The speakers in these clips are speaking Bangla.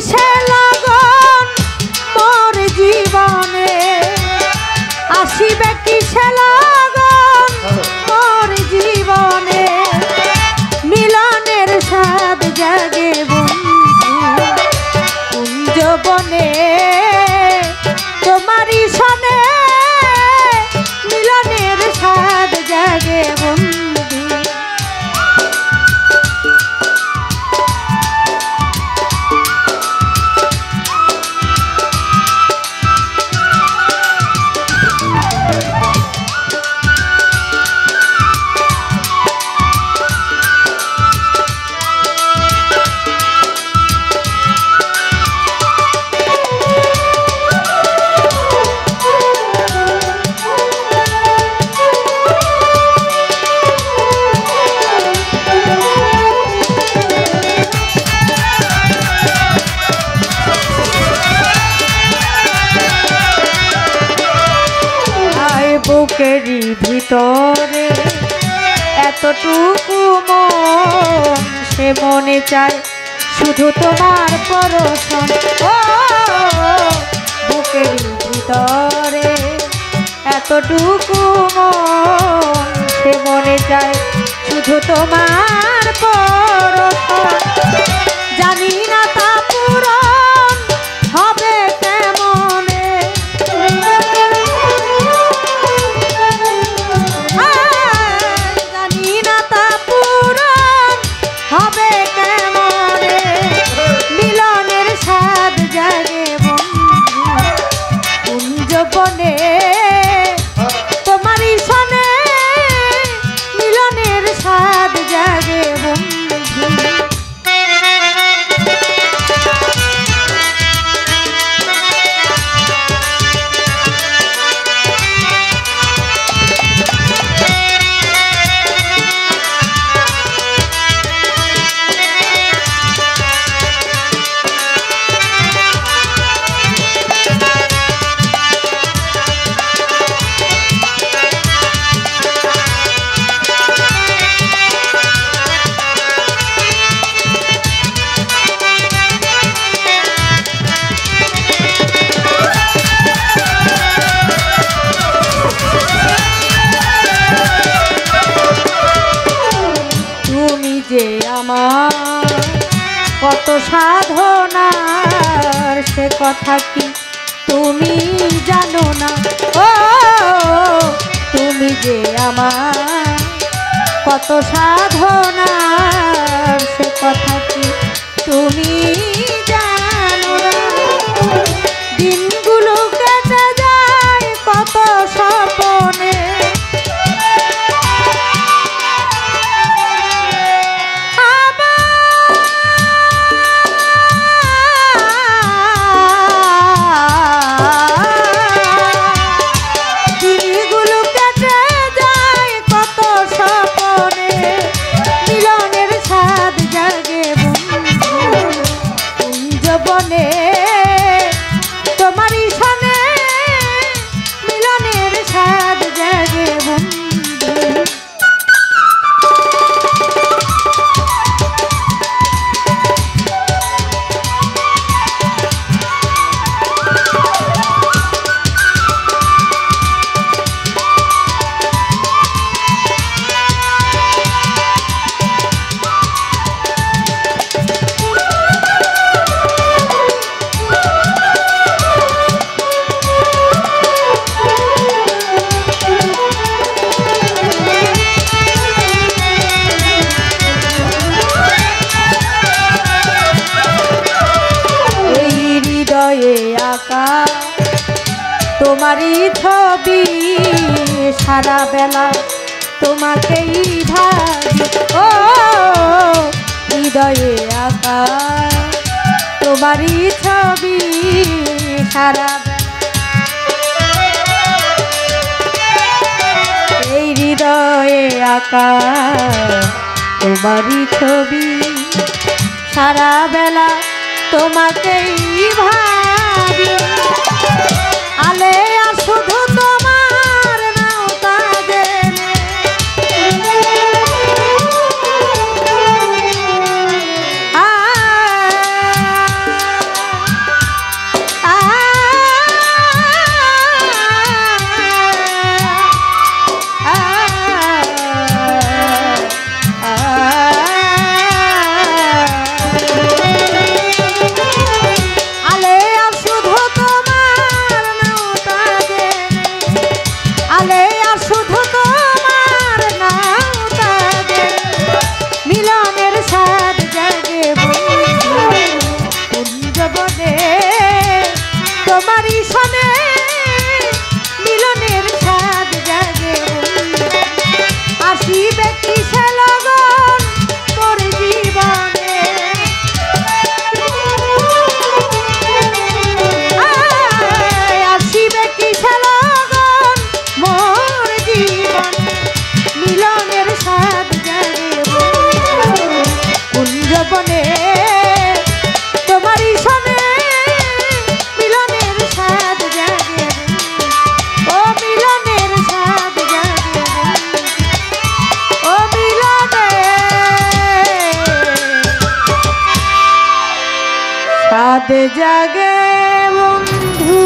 কিসে লগন মোর জীবনে, আসিবে কিসে লগন মোর জীবনে, মিলনের স্বাদ জাগে বন্ধু কুঞ্জবনে, তোমারই সনে মিলনের স্বাদ জাগে বন্ধু। বুকেরই ভিতরে এতটুকু মন, সে মনে চায় শুধু তোমার পরশন। ও বুকেরই ভিতরে এতটুকু মন, সে মনে চায় শুধু তোমার পরশন। জানি না তা পূরণ হবে কেমনে, জানি না তা পূরণ হবে কেমনে, মিলনের স্বাদ জাগে বন্ধু কুঞ্জবনে, তোমারই সনে মিলনের স্বাদ জাগে বন্ধু। কত সাধনার সে কথা কি তুমি জানো না, ও তুমি যে আমার কত সাধনার সে কথা কি তুমি জানো না। দিনগুলো কেটে যায় কত স্বপ্নে, তোমারই সনে মিলনের স্বাদ জাগে বন্ধু। আঁকা তোমারই ছবি, সারা বেলা তোমাকেই ভাবি, ও হৃদয়ে আঁকা তোমারই ছবি, সারা এই হৃদয়ে আঁকা তোমারই ছবি, সারা বেলা তোমাকেই ভাবি। আলেয়া শুধু তোমার নাও তা জেনে, চাঁদ জাগে বন্ধু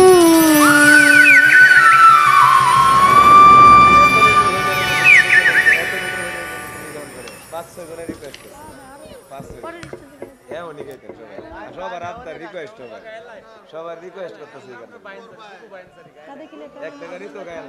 সবার রিকোয়েস্ট করতেছি একটা গাড়ি তো গায়ে